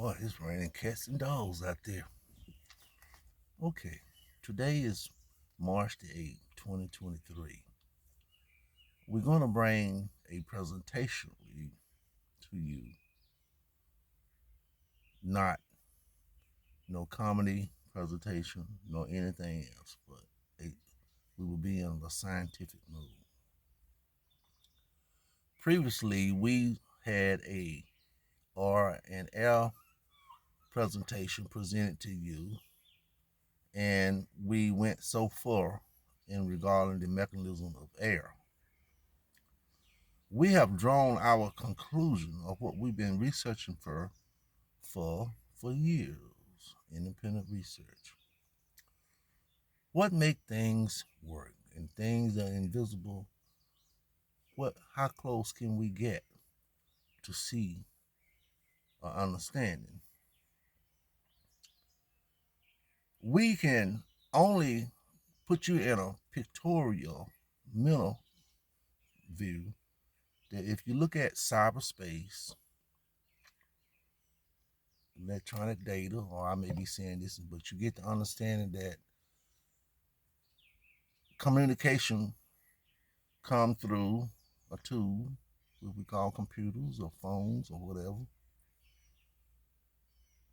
Boy, it's raining cats and dogs out there. Okay, today is March the 8th, 2023. We're going to bring a presentation to you, not no comedy presentation, nor anything else, but we will be in a scientific mood. Previously, we had a R and L presentation presented to you, and we went so far in regarding the mechanism of air. We have drawn our conclusion of what we've been researching for years, independent research. What make things work and things that are invisible? How close can we get to see or understanding? We can only put you in a pictorial mental view that if you look at cyberspace, electronic data, or I may be saying this, but you get the understanding that communication come through a tool, what we call computers or phones or whatever,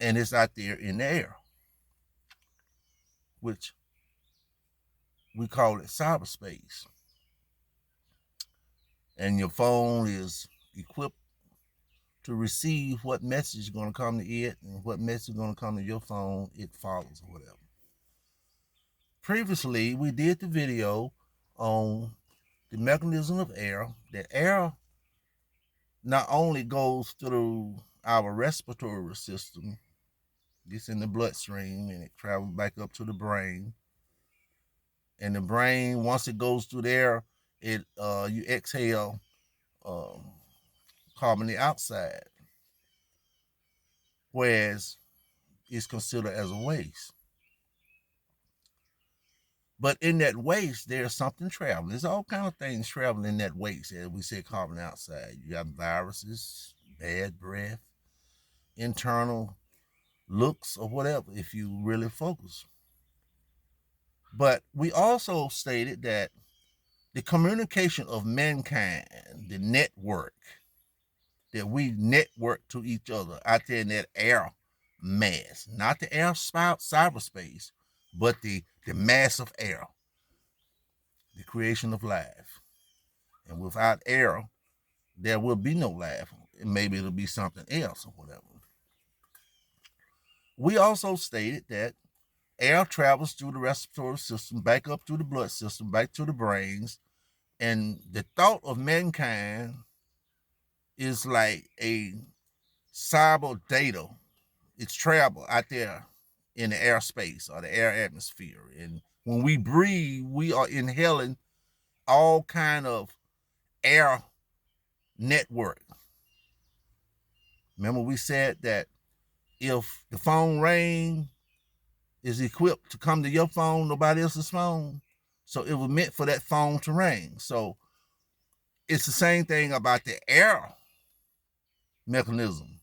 and it's out there in the air, which we call it cyberspace. And your phone is equipped to receive what message is going to come to it, and what message is going to come to your phone, it follows or whatever. Previously, we did the video on the mechanism of air, that air not only goes through our respiratory system, gets in the bloodstream, and it travels back up to the brain. And the brain, once it goes through there, you exhale carbon dioxide, whereas it's considered as a waste. But in that waste, there's something traveling. There's all kind of things traveling in that waste. As we say, carbon dioxide. You got viruses, bad breath, internal looks, or whatever, if you really focus. But we also stated that the communication of mankind, the network, that we network to each other out there in that air mass, not the air cyberspace, but the mass of air, the creation of life. And without air, there will be no life. Maybe it'll be something else or whatever. We also stated that air travels through the respiratory system, back up through the blood system, back to the brains, and the thought of mankind is like a cyber data. It's travel out there in the airspace or the air atmosphere. And when we breathe, we are inhaling all kind of air network. Remember we said that if the phone ring is equipped to come to your phone, nobody else's phone, so it was meant for that phone to ring. So it's the same thing about the air mechanism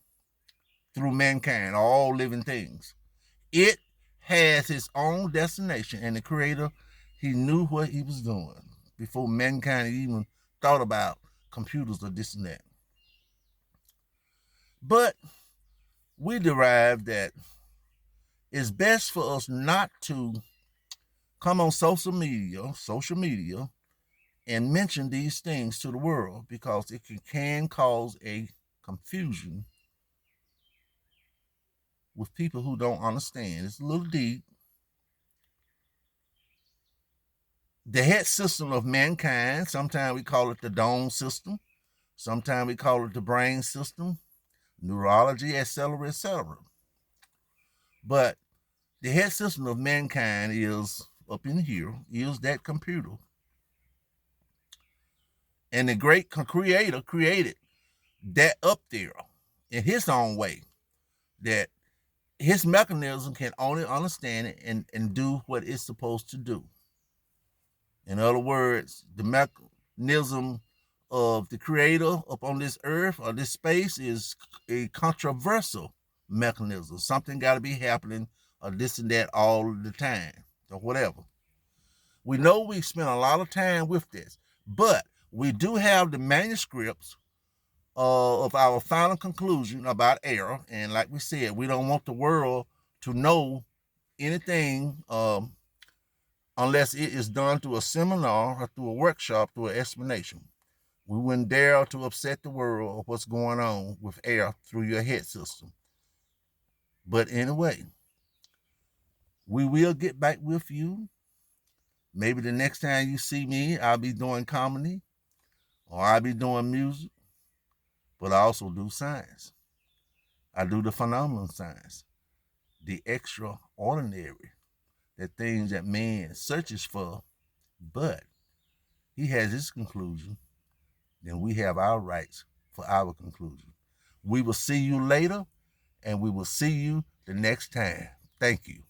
through mankind, all living things. It has its own destination, and the creator, he knew what he was doing before mankind even thought about computers or this and that. But we derived that it's best for us not to come on social media, and mention these things to the world, because it can cause a confusion with people who don't understand. It's a little deep. The head system of mankind, sometimes we call it the dome system, sometimes we call it the brain system, neurology, etc., etc. But the head system of mankind is up in here, is that computer. And the great creator created that up there in his own way, that his mechanism can only understand it and do what it's supposed to do. In other words, the mechanism of the creator up on this earth or this space is a controversial mechanism. Something got to be happening, or this and that all the time, or whatever. We know we spent a lot of time with this, but we do have the manuscripts of our final conclusion about error. And like we said, we don't want the world to know anything unless it is done through a seminar or through a workshop, through an explanation. We wouldn't dare to upset the world of what's going on with air through your head system. But anyway, we will get back with you. Maybe the next time you see me, I'll be doing comedy or I'll be doing music, but I also do science. I do the phenomenal science, the extraordinary, the things that man searches for, but he has his conclusion, then we have our rights for our conclusion. We will see you later, and we will see you the next time. Thank you.